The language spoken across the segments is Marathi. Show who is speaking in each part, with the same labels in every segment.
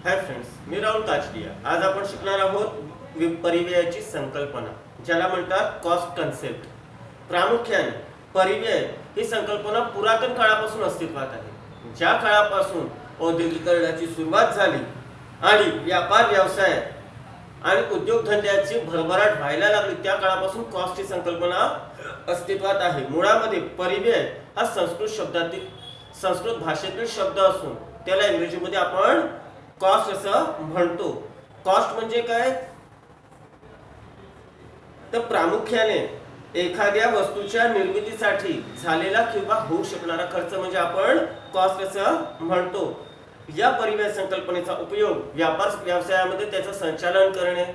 Speaker 1: हाय फ्रेंड्स, मी राहुल काचडिया। आज आपण शिकणार आहोत परिव्ययाची संकल्पना, ज्याला म्हणतात कॉस्ट कन्सेप्ट। प्रामुख्याने परिव्यय ही संकल्पना पुरातन काळापासून अस्तित्वात आहे। ज्या काळापासून औद्योगिकरणाची सुरुवात झाली आणि व्यापार व्यवसाय आणि उद्योगधंद्याची भरभराट व्हायला लागली, त्या काळापासून कॉस्ट ही संकल्पना अस्तित्वात आहे। मुळामध्ये परिव्यय हा संस्कृत भाषेतील शब्द असून त्याला इंग्रजीमध्ये आपण कॉस्ट असं म्हणतो। कॉस्ट म्हणजे काय, तर प्रामुख्याने एखाद्या वस्तूच्या निर्मितीसाठी झालेला किंवा होऊ शकणारा खर्च म्हणजे आपण कॉस्ट असं म्हणतो। या परिव्यय संकल्पनेचा उपयोग व्यापार व्यवसायामध्ये त्याचं संचालन करणे,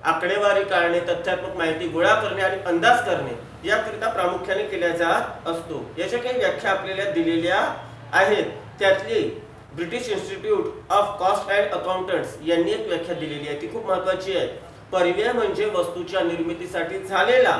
Speaker 1: आकडेवारी काढणे, तथ्यात्मक माहिती गोळा करणे आणि अंदाज करणे याकरिता प्रामुख्याने केला जात असतो। याच्या काही व्याख्या आपल्याला दिलेल्या आहेत। त्यातली British institute of cost and accountants यांनी एक व्याख्या दिलेली आहे, ती खूप महत्त्वाची आहे। परिव्यय म्हणजे वस्तूच्या निर्मितीसाठी झालेला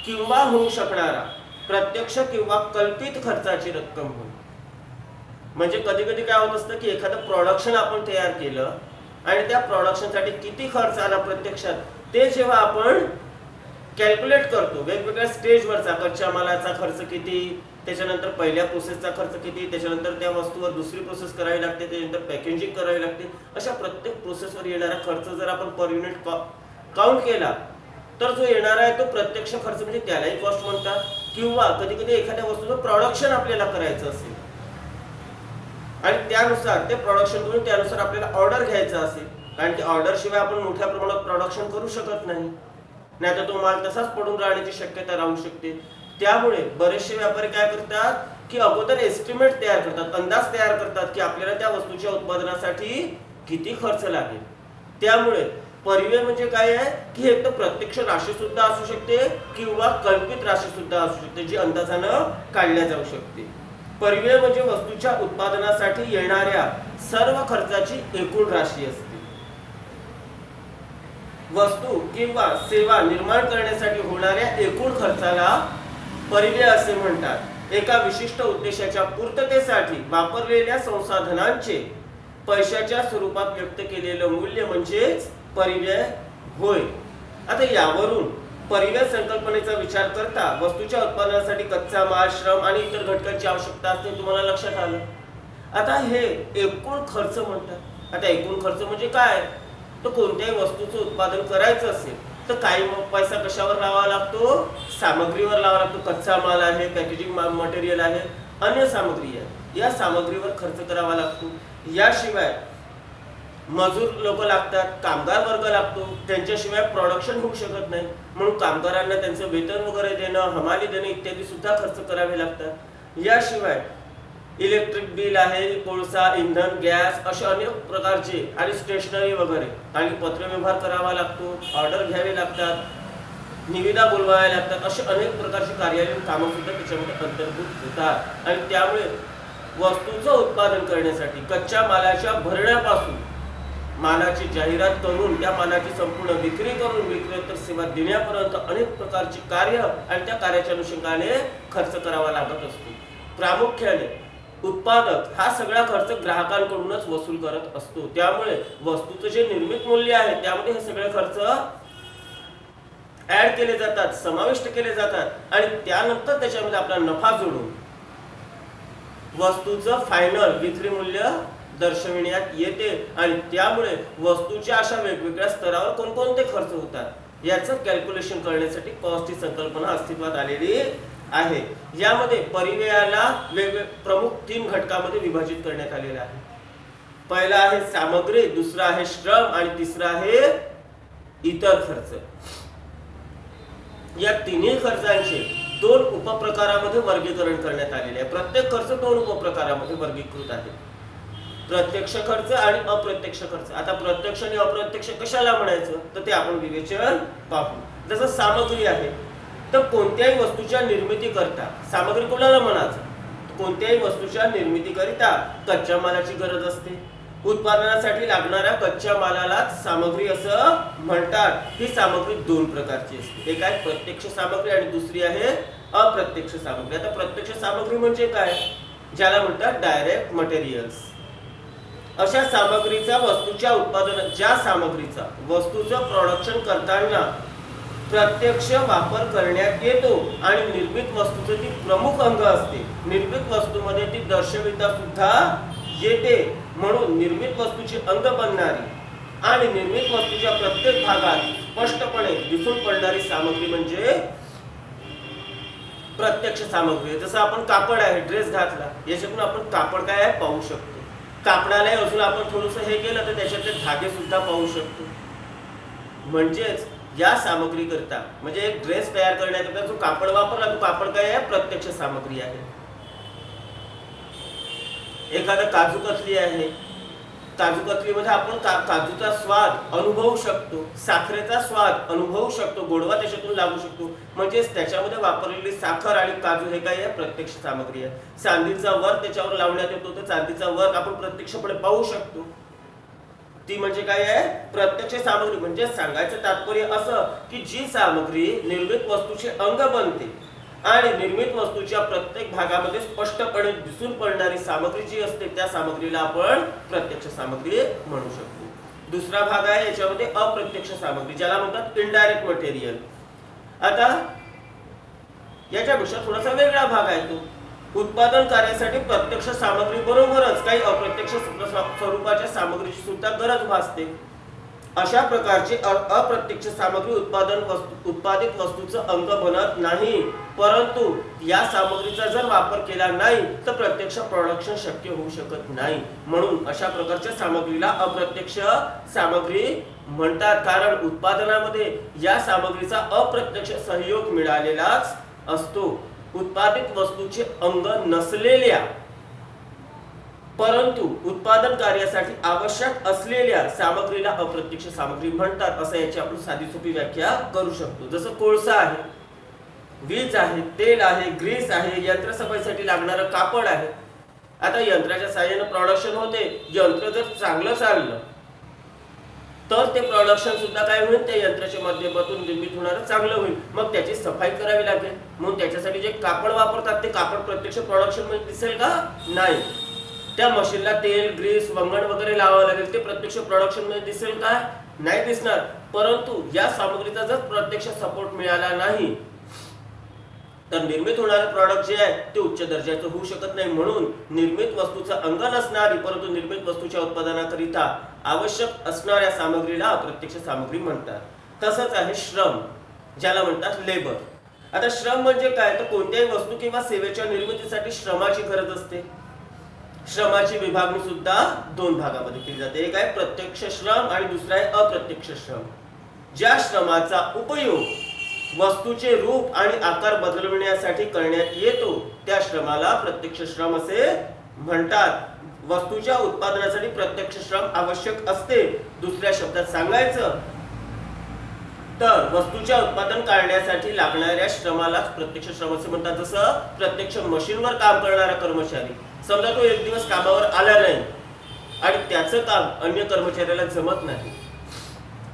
Speaker 1: किंवा होऊ शकणारा प्रत्यक्ष किंवा कल्पित खर्चाची रक्कम होय। म्हणजे कधी कधी काय होत असतं की एखादं प्रोडक्शन आपण तयार केलं आणि त्या प्रोडक्शनसाठी किती खर्च आला प्रत्यक्षात, ते जेव्हा आपण कॅल्क्युलेट करतो, वेगवेगळ्या स्टेजवरचा कच्च्या मालाचा खर्च किती, त्याच्यानंतर पहिल्या प्रोसेसचा खर्च किती, त्याच्यानंतर त्या वस्तूवर दुसरी प्रोसेस करावी लागते, त्याच्यानंतर पॅकेजिंग करावी लागते, अशा प्रत्येक प्रोसेसवर येणारा खर्च जर आपण पर युनिट काउंट केला तर जो येणारा आहे तो प्रत्यक्ष खर्च, म्हणजे त्यालाही कॉस्ट म्हणतात। किंवा कधी कधी एखाद्या वस्तूचं प्रोडक्शन आपल्याला करायचं असेल आणि त्यानुसार ते प्रोडक्शन करून त्यानुसार आपल्याला ऑर्डर घ्यायचा असेल, कारण की ऑर्डर शिवाय आपण मोठ्या प्रमाणात प्रोडक्शन करू शकत नाही, नाहीतर तो माल तसाच पडून राहण्याची शक्यता राहू शकते। त्यामुळे बरेचसे व्यापारी काय करतात की अगोदर एस्टिमेट तयार करतात, अंदाज तयार करतात की आपल्याला त्या वस्तूच्या उत्पादनासाठी किती खर्च लागेल। त्यामुळे परिव्यय म्हणजे काय आहे की एक तर प्रत्यक्ष राशी सुद्धा असू शकते किंवा कल्पित राशी सुद्धा असू शकते, जी अंदाजानं काढल्या जाऊ शकते। परिव्यय म्हणजे वस्तूच्या उत्पादनासाठी येणाऱ्या सर्व खर्चाची एकूण राशी असते। वस्तू किंवा सेवा निर्माण करण्यासाठी होणाऱ्या एकूण खर्चाला परिव्यय असे म्हणतात। एका विशिष्ट उद्देशाच्या पूर्ततेसाठी वापरलेल्या संसाधनांचे पैशाच्या स्वरूपात व्यक्त केलेलं मूल्य म्हणजेच परिव्यय होय। आता यावरून परिव्यय संकल्पनेचा विचार करता वस्तूच्या उत्पादनासाठी कच्चा माल, श्रम आणि इतर घटकांची आवश्यकता असते, तुम्हाला लक्षात आलं। आता हे एकूण खर्च म्हणतात। आता एकूण खर्च म्हणजे काय, तर कोणत्याही वस्तूचं उत्पादन करायचं असेल तर काही पैसा कशावर लावावा लागतो, सामग्रीवर लावावा लागतो। कच्चा माल आहे, पॅकेजिंग मटेरियल आहे, अन्य सामग्री आहे, या सामग्रीवर खर्च करावा लागतो। याशिवाय मजूर लोक लागतात, कामगार वर्ग लागतो, त्यांच्याशिवाय प्रोडक्शन होऊ शकत नाही, म्हणून कामगारांना त्यांचं वेतन वगैरे देणं, हमाली देणं इत्यादी सुद्धा खर्च करावे लागतात। याशिवाय इलेक्ट्रिक बिल आहे, कोळसा, इंधन, गॅस अशा अनेक प्रकारचे आणि स्टेशनरी वगैरे आणि पत्रव्यवहार करावा लागतो, ऑर्डर घ्यावे लागतात, निविदा बोलवाव्या लागतात, असे अनेक प्रकारची कार्यालयीन कामं सुद्धा त्याच्यामध्ये अंतर्भूत होतात। आणि त्यामुळे वस्तूचं उत्पादन करण्यासाठी कच्च्या मालाच्या भरण्यापासून मालाची जाहिरात करून त्या मालाची संपूर्ण विक्री करून विक्रेतर सेवा देण्यापर्यंत अनेक प्रकारची कार्य आणि त्या कार्याच्या अनुषंगाने खर्च करावा लागत असतो। प्रामुख्याने उत्पादक हा सगळा खर्च ग्राहकांकडूनच वसूल करत असतो। त्यामुळे वस्तूचं जे निर्मित मूल्य आहे त्यामध्ये हे सगळे खर्च ऍड केले जातात, समाविष्ट केले जातात आणि त्यानंतर त्याच्यामध्ये आपला नफा जोडून वस्तूचं फायनल विक्री मूल्य दर्शविण्यात येते। आणि त्यामुळे वस्तूच्या अशा वेगवेगळ्या स्तरावर कोणकोणते खर्च होतात याचं कॅल्क्युलेशन करण्यासाठी कॉस्ट ही संकल्पना अस्तित्वात आलेली आहे। यामध्ये परिव्ययाला वेगवेगळे प्रमुख 3 घटकामध्ये विभाजित करण्यात आलेले आहे। पहिला आहे सामग्री, दुसरा आहे श्रम आणि तिसरा आहे इतर खर्च। या तिन्ही खर्चांचे 2 उपप्रकारामध्ये वर्गीकरण करण्यात आलेले आहे। प्रत्येक खर्च 2 उपप्रकारामध्ये वर्गीकृत आहे, प्रत्यक्ष खर्च आणि अप्रत्यक्ष खर्च। आता प्रत्यक्ष आणि अप्रत्यक्ष कशाला म्हणायचं तर ते आपण विवेचन पाहू। जसं सामग्री आहे, तर कोणत्याही वस्तूच्या निर्मिती करता सामग्री कोणाला म्हणायचं, कोणत्याही वस्तूच्या निर्मिती करिता कच्च्या मालाची गरज असते। उत्पादनासाठी लागणाऱ्या कच्च्या मालाला सामग्री असं म्हणतात। ही सामग्री 2 प्रकारची असते, एक आहे प्रत्यक्ष सामग्री आणि दुसरी आहे अप्रत्यक्ष सामग्री। आता प्रत्यक्ष सामग्री म्हणजे काय, ज्याला म्हणतात डायरेक्ट मटेरियल्स। अशा सामग्रीचा वस्तूच्या उत्पादन ज्या सामग्रीचा वस्तूचं प्रोडक्शन करताना प्रत्यक्ष वापर करण्यात येतो आणि निर्मित वस्तूचं ती प्रमुख अंग असते. निर्मित वस्तूमध्ये ती दर्शविता सुद्धा येते. म्हणून निर्मित वस्तूची अंग बनणारी आणि निर्मित वस्तूच्या प्रत्येक भागात स्पष्टपणे दिसून पडणारी सामग्री म्हणजे प्रत्यक्ष सामग्री. जसं आपण कापड आहे, ड्रेस घातला, याच्यातून आपण कापड काय आहे पाहू शकतो. कापडाला अजून आपण थोडंसं हे केलं तर त्याच्यातले धागे सुद्धा पाहू शकतो. म्हणजेच या सामग्री करता म्हणजे एक ड्रेस तयार करण्याकरता जो कापड वापरला तो कापड काय आहे प्रत्यक्ष सामग्री आहे. एखादं काजू कतली आहे, काजू कतलीमध्ये आपण काजूचा स्वाद अनुभवू शकतो, साखरेचा स्वाद अनुभवू शकतो, गोडवा त्याच्यातून लागू शकतो. म्हणजेच त्याच्यामध्ये वापरलेली साखर आणि काजू हे काय आहे प्रत्यक्ष सामग्री आहे. चांदीचा वर्क त्याच्यावर लावण्यात येतो तर चांदीचा वर्क आपण प्रत्यक्षपणे पाहू शकतो. ती म्हणजे काय आहे प्रत्यक्ष सामग्री. म्हणजे सांगायचं तात्पर्य असं की जी सामग्री निर्मित वस्तूचे अंग बनते आणि निर्मित वस्तूच्या प्रत्येक भागामध्ये स्पष्टपणे दिसून पडणारी सामग्री जी असते त्या सामग्रीला आपण प्रत्यक्ष सामग्री म्हणू शकतो. दुसरा भाग आहे याच्यामध्ये अप्रत्यक्ष सामग्री, ज्याला म्हणतात इनडायरेक्ट मटेरियल. आता याच्यापेक्षा थोडासा वेगळा भाग आहे तो. उत्पादन कार्यासाठी प्रत्यक्ष सामग्री बरोबरच काही अप्रत्यक्ष स्वरूपाच्या सामग्रीची सुद्धा गरज भासते. अशा प्रकारची अप्रत्यक्ष सामग्री उत्पादित वस्तूचं अंग बनत नाही. परंतु या सामग्रीचा जर वापर केला नाही तर प्रत्यक्ष प्रोडक्शन शक्य होऊ शकत नाही. म्हणून अशा प्रकारच्या सामग्रीला अप्रत्यक्ष सामग्री म्हणतात. कारण उत्पादनामध्ये या सामग्रीचा अप्रत्यक्ष सहयोग मिळालेलाच असतो. उत्पादित वस्तूचे अंग नसलेल्या परंतु उत्पादन कार्यासाठी आवश्यक असलेल्या सामग्रीला अप्रत्यक्ष सामग्री म्हणतात. असं याची आपण साधी सोपी व्याख्या करू शकतो. जसं कोळसा आहे, वीज आहे, तेल आहे, ग्रीस आहे, यंत्रसफाईसाठी लागणारं कापड आहे. आता यंत्राच्या साहाय्याने प्रोडक्शन होते. यंत्र जर चांगलं चाललं तर ते प्रोडक्शन सुद्धा काय होईल त्या यंत्राच्या माध्यमातून निर्मित होणारं चांगलं होईल. मग त्याची सफाई करावी लागेल. म्हणून त्याच्यासाठी जे कापड वापरतात ते कापड प्रत्यक्ष प्रोडक्शन मध्ये दिसेल का नाही. त्या मशीनला तेल ग्रीस वंगण वगैरे लावावं लागेल. ते प्रत्यक्ष प्रोडक्शन मध्ये दिसेल का नाही दिसणार. परंतु या सामग्रीचा जर प्रत्यक्ष सपोर्ट मिळाला नाही तर निर्मित होणारे प्रॉडक्ट जे आहे ते उच्च दर्जाचं होऊ शकत नाही. म्हणून निर्मित वस्तूचं अंग नसणारी परंतु निर्मित वस्तूच्या उत्पादनाकरिता आवश्यक असणाऱ्या सामग्रीला अप्रत्यक्ष सामग्री म्हणतात. तसंच आहे श्रम, ज्याला म्हणतात लेबर. आता श्रम म्हणजे काय तर कोणत्याही वस्तू किंवा सेवेच्या निर्मितीसाठी श्रमाची गरज असते. श्रमाची विभागणी सुद्धा दोन भागामध्ये केली जाते. एक आहे प्रत्यक्ष श्रम आणि दुसरा आहे अप्रत्यक्ष श्रम. ज्या श्रमाचा उपयोग वस्तूचे रूप आणि आकार बदलविण्यासाठी करण्यात येतो त्या श्रमाला प्रत्यक्ष श्रम असे म्हणतात. वस्तूच्या उत्पादनासाठी प्रत्यक्ष श्रम आवश्यक असते. दुसऱ्या शब्दात सांगायचं तर वस्तूच्या उत्पादन करण्यासाठी लागणाऱ्या श्रमालाच प्रत्यक्ष श्रम असे म्हणतात. जसं प्रत्यक्ष मशीनवर काम करणारा कर्मचारी, समजा तो एक दिवस कामावर आला नाही आणि त्याचं काम अन्य कर्मचाऱ्याला जमत नाही,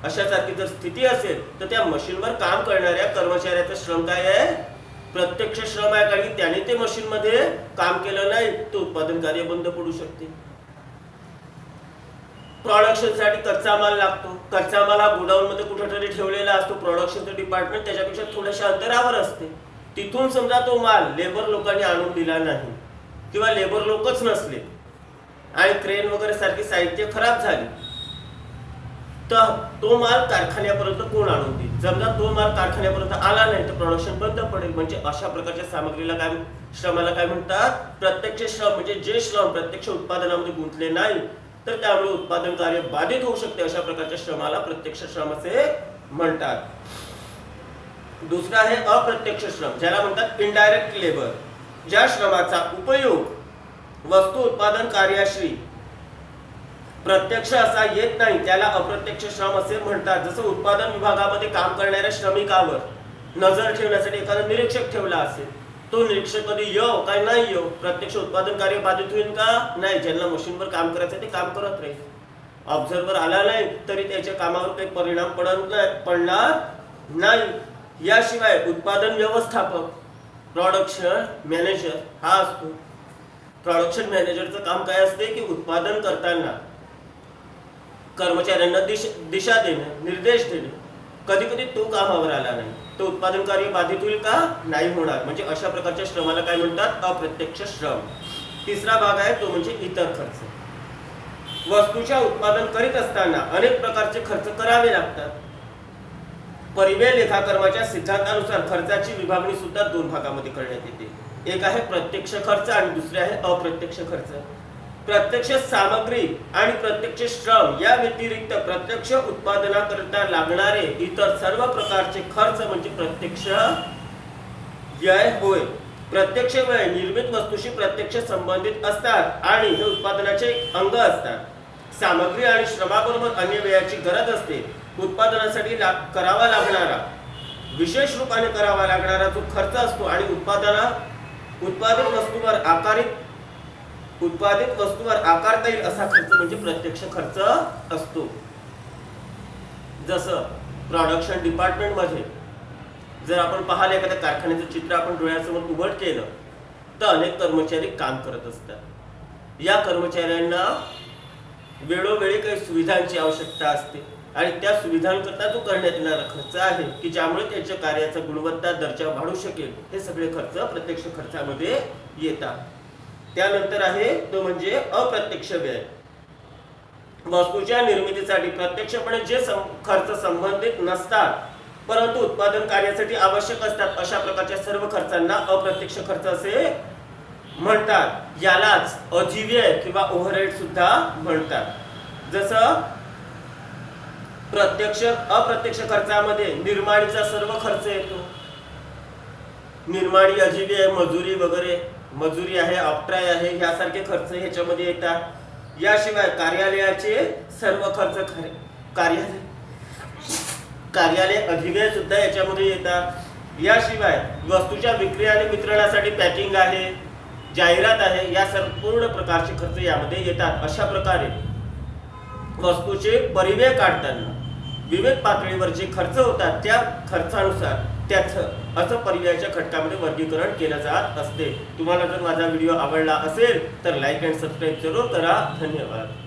Speaker 1: अशासारखी जर स्थिती असेल तर त्या मशीनवर काम करणाऱ्या कर्मचाऱ्याचं श्रम काय आहे प्रत्यक्ष श्रम आहे. कारण की त्याने ते मशीन मध्ये काम केलं नाही तर उत्पादन कार्य बंद पडू शकते. प्रोडक्शन साठी कच्चा माल लागतो. कच्चा माल हा गोडाऊन मध्ये कुठेतरी ठेवलेला असतो. प्रोडक्शनचं डिपार्टमेंट त्याच्यापेक्षा थोड्याशा अंतरावर असते. तिथून समजा तो माल लेबर लोकांनी आणून दिला नाही किंवा लेबर लोकच नसले आणि क्रेन वगैरे सारखी साहित्य खराब झाली तर तो माल कारखान्यापर्यंत कोण आणून देईल. समजा तो माल कारखान्यापर्यंत आला नाही तर प्रोडक्शन बंद पडेल. म्हणजे अशा प्रकारच्या सामग्रीला काय श्रमाला काय म्हणतात प्रत्यक्ष श्रम. म्हणजे जे श्रम प्रत्यक्ष उत्पादनामध्ये गुंतले नाही तर त्यामुळे उत्पादन कार्य बाधित होऊ शकते. अशा प्रकारच्या श्रमाला प्रत्यक्ष श्रम असे म्हणतात. दुसरा आहे अप्रत्यक्ष श्रम, ज्याला म्हणतात इनडायरेक्ट लेबर. ज्या श्रमाचा उपयोग वस्तू उत्पादन कार्याशी प्रत्यक्ष असा येत नाही त्याला अप्रत्यक्ष श्रम असे म्हणतात. जसं उत्पादन विभागामध्ये काम करणाऱ्या श्रमिकावर नजर ठेवण्यासाठी एखादा निरीक्षक ठेवला असेल, तो निरीक्षक कधी येऊ काय नाही येऊ प्रत्यक्ष उत्पादन कार्य बाधित होईल का नाही. ज्यांना मशीनवर काम करायचं ते काम करत राहील. ऑब्झर्वर आला नाही तरी त्याच्या कामावर काही परिणाम पडणार नाही. याशिवाय उत्पादन व्यवस्थापक प्रोडक्शन मॅनेजर हा असतो. प्रोडक्शन मॅनेजरचं काम काय असते की उत्पादन करताना कर्मचाऱ्यांना दिशा देणे, निर्देश देणे. कधी कधी तो कामावर आला नाही, तो उत्पादन कार्य बाधित होईल का? नाही होणार. म्हणजे अशा प्रकारच्या श्रमाला काय म्हणतात? अप्रत्यक्ष श्रम. तिसरा भाग आहे तो म्हणजे इतर खर्च. वस्तूच्या उत्पादन करीत असताना अनेक प्रकारचे खर्च करावे लागतात. परिव्यय लेखाकर्माच्या सिद्धांतानुसार खर्चाची विभागणी सुद्धा दोन भागामध्ये करण्यात येते. एक आहे प्रत्यक्ष खर्च आणि दुसरे आहे अप्रत्यक्ष खर्च. प्रत्यक्ष सामग्री आणि प्रत्यक्ष श्रम या व्यतिरिक्त प्रत्यक्ष उत्पादनाकरिता लागणारे इतर सर्व प्रकारचे खर्च म्हणजे प्रत्यक्ष व्यय होय. प्रत्यक्ष व्यय निर्मित वस्तूशी प्रत्यक्ष संबंधित असतात आणि हे उत्पादनाचे अंग असतात. सामग्री आणि श्रमाबरोबर अन्य व्ययाची गरज असते. उत्पादनासाठी करावा लागणारा, विशेष रूपाने करावा लागणारा जो खर्च असतो आणि उत्पादित वस्तूवर आकारता येईल असा खर्च म्हणजे प्रत्यक्ष खर्च असतो. जसं प्रोडक्शन डिपार्टमेंट मध्ये जर आपण पाहिलं एखाद्या कारखान्याचं चित्र आपण डोळ्यासमोर उघड केलं तर अनेक कर्मचारी काम करत असतात. या कर्मचाऱ्यांना वेळोवेळी काही सुविधांची आवश्यकता असते आणि त्या सुविधांकरता जो करण्यात येणारा खर्च आहे की ज्यामुळे त्यांच्या कार्याचा गुणवत्ता दर्जा वाढू शकेल, हे सगळे खर्च प्रत्यक्ष खर्चामध्ये येतात. त्यानंतर आहे तो म्हणजे अप्रत्यक्ष व्यय. वस्तूच्या निर्मितीसाठी प्रत्यक्षपणे जे खर्च संबंधित नसतात परंतु उत्पादन कार्यासाठी आवश्यक असतात अशा प्रकारच्या सर्व खर्चांना अप्रत्यक्ष खर्च असे म्हणतात. यालाच अधिव्यय किंवा ओव्हरहेड सुद्धा म्हणतात. जसं अप्रत्यक्ष खर्चामध्ये निर्माणीचा सर्व खर्च येतो. निर्माणी, अधिव्यय, मजुरी वगैरे, मजुरी आहे, अप्राय आहे, यासारखे खर्च ह्याच्यामध्ये येतात. याशिवाय कार्यालयाचे सर्व खर्च, कार्यालय अधिव्यय सुद्धा याच्यामध्ये येतात. याशिवाय वस्तूच्या विक्री आणि वितरणासाठी पॅकिंग आहे, जाहिरात आहे, या संपूर्ण प्रकारचे खर्च यामध्ये येतात. अशा प्रकारे वस्तूचे परिव्यय काढताना विविध पातळीवर जे खर्च होतात त्या खर्चानुसार त्याचं असं परिव्ययाच्या घटकामध्ये वर्गीकरण केलं जात असते. तुम्हाला जर माझा व्हिडिओ आवडला असेल तर लाईक अँड सबस्क्राईब जरूर करा. धन्यवाद.